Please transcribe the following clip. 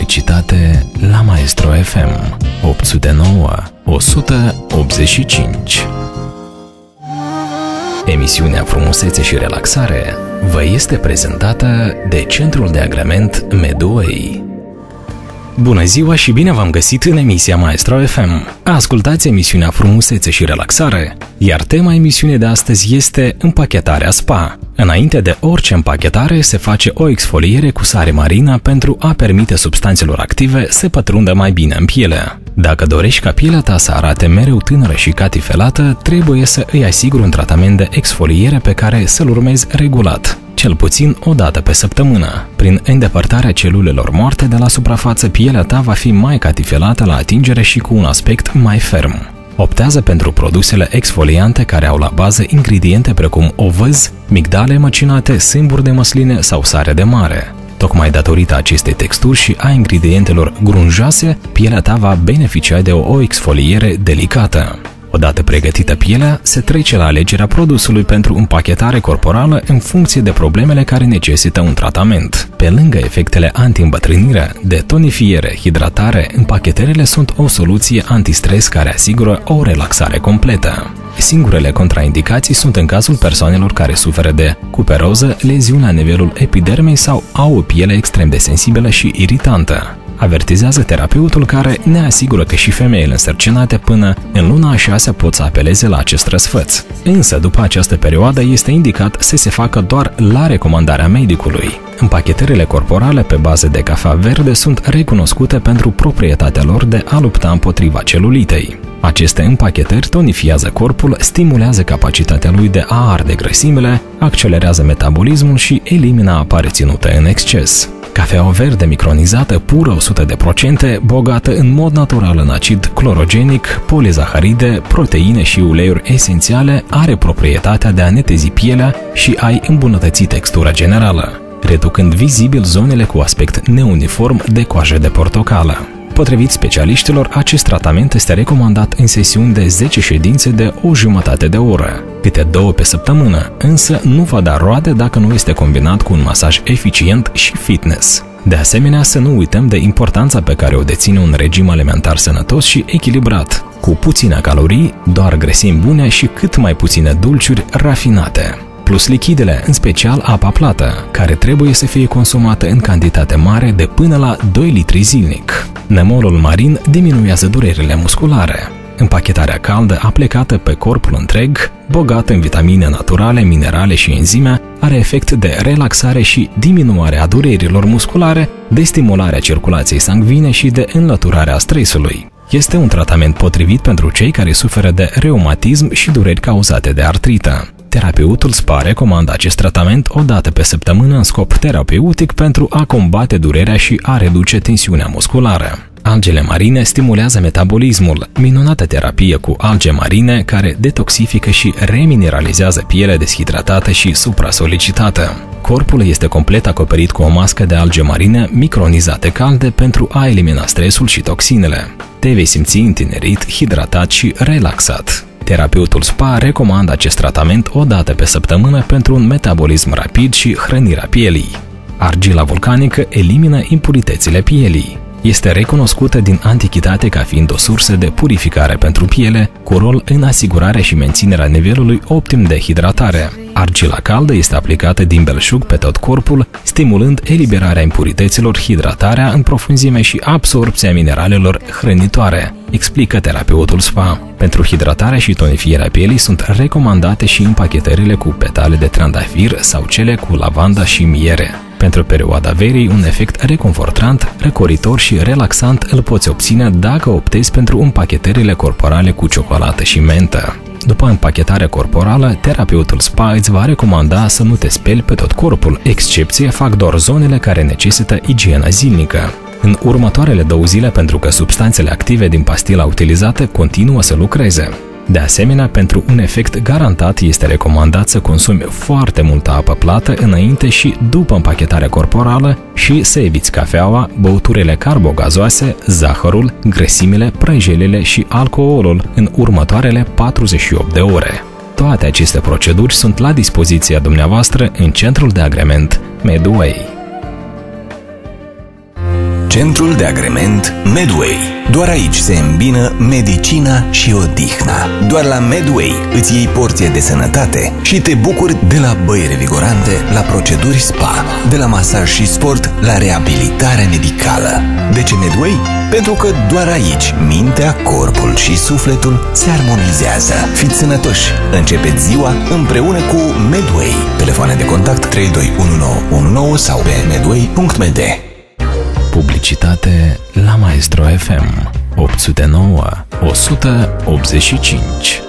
publicitate la Maestro FM 809 185. Emisiunea Frumusețe și Relaxare vă este prezentată de Centrul de Agrement Medway. Bună ziua și bine v-am găsit în emisia Maestro FM. Ascultați emisiunea Frumusețe și Relaxare, iar tema emisiunii de astăzi este împachetarea spa. Înainte de orice împachetare se face o exfoliere cu sare marină pentru a permite substanțelor active să pătrundă mai bine în piele. Dacă dorești ca pielea ta să arate mereu tânără și catifelată, trebuie să îi asiguri un tratament de exfoliere pe care să-l urmezi regulat, cel puțin o dată pe săptămână. Prin îndepărtarea celulelor moarte de la suprafață, pielea ta va fi mai catifelată la atingere și cu un aspect mai ferm. Optează pentru produsele exfoliante care au la bază ingrediente precum ovăz, migdale măcinate, sâmburi de măsline sau sare de mare. Tocmai datorită acestei texturi și a ingredientelor grunjoase, pielea ta va beneficia de o exfoliere delicată. Odată pregătită pielea, se trece la alegerea produsului pentru împachetare corporală în funcție de problemele care necesită un tratament. Pe lângă efectele anti-îmbătrânire, de tonifiere, hidratare, împachetările sunt o soluție antistres care asigură o relaxare completă. Singurele contraindicații sunt în cazul persoanelor care suferă de cuperoză, leziuni la nivelul epidermei sau au o piele extrem de sensibilă și iritantă. Avertizează terapeutul, care ne asigură că și femeile însărcinate până în luna a 6 pot să apeleze la acest răsfăț. Însă, după această perioadă, este indicat să se facă doar la recomandarea medicului. Împachetările corporale pe bază de cafea verde sunt recunoscute pentru proprietatea lor de a lupta împotriva celulitei. Aceste împachetări tonifiază corpul, stimulează capacitatea lui de a arde grăsimile, accelerează metabolismul și elimină apa reținută în exces. Cafeaua verde micronizată, pură 100%, bogată în mod natural în acid clorogenic, polizaharide, proteine și uleiuri esențiale, are proprietatea de a netezi pielea și a-i îmbunătăți textura generală, reducând vizibil zonele cu aspect neuniform de coajă de portocală. Potrivit specialiștilor, acest tratament este recomandat în sesiuni de 10 ședințe de o jumătate de oră, câte 2 pe săptămână, însă nu va da roade dacă nu este combinat cu un masaj eficient și fitness. De asemenea, să nu uităm de importanța pe care o deține un regim alimentar sănătos și echilibrat, cu puține calorii, doar grăsimi bune și cât mai puține dulciuri rafinate. Plus lichidele, în special apa plată, care trebuie să fie consumată în cantitate mare de până la 2 litri zilnic. Nemolul marin diminuează durerile musculare. Împachetarea caldă aplicată pe corpul întreg, bogată în vitamine naturale, minerale și enzime, are efect de relaxare și diminuare a durerilor musculare, de stimulare a circulației sanguine și de înlăturare a stresului. Este un tratament potrivit pentru cei care suferă de reumatism și dureri cauzate de artrită. Terapeutul SPA recomandă acest tratament o dată pe săptămână în scop terapeutic pentru a combate durerea și a reduce tensiunea musculară. Algele marine stimulează metabolismul, minunată terapie cu alge marine care detoxifică și remineralizează pielea deshidratată și supra-solicitată. Corpul este complet acoperit cu o mască de alge marine micronizate calde pentru a elimina stresul și toxinele. Te vei simți întinerit, hidratat și relaxat. Terapeutul SPA recomandă acest tratament o dată pe săptămână pentru un metabolism rapid și hrănirea pielii. Argila vulcanică elimină impuritățile pielii. Este recunoscută din antichitate ca fiind o sursă de purificare pentru piele, cu rol în asigurarea și menținerea nivelului optim de hidratare. Argila caldă este aplicată din belșug pe tot corpul, stimulând eliberarea impurităților, hidratarea în profunzime și absorbția mineralelor hrănitoare, explică terapeutul SPA. Pentru hidratarea și tonifierea pielii sunt recomandate și împachetările cu petale de trandafir sau cele cu lavanda și miere. Pentru perioada verii, un efect reconfortant, răcoritor și relaxant îl poți obține dacă optezi pentru împachetările corporale cu ciocolată și mentă. După împachetarea corporală, terapeutul SPA îți va recomanda să nu te speli pe tot corpul, excepție fac doar zonele care necesită igiena zilnică. În următoarele 2 zile, pentru că substanțele active din pastila utilizată continuă să lucreze. De asemenea, pentru un efect garantat este recomandat să consumi foarte multă apă plată înainte și după împachetarea corporală și să eviți cafeaua, băuturile carbogazoase, zahărul, grăsimile, prăjelile și alcoolul în următoarele 48 de ore. Toate aceste proceduri sunt la dispoziția dumneavoastră în Centrul de Agrement Medway. Centrul de agrement Medway. Doar aici se îmbină medicina și odihna. Doar la Medway îți iei porție de sănătate și te bucuri de la băi revigorante la proceduri spa, de la masaj și sport la reabilitare medicală. De ce Medway? Pentru că doar aici mintea, corpul și sufletul se armonizează. Fiți sănătoși! Începeți ziua împreună cu Medway. Telefoane de contact 321919 sau pe medway.md. Publicitate la Maestro FM 809 185.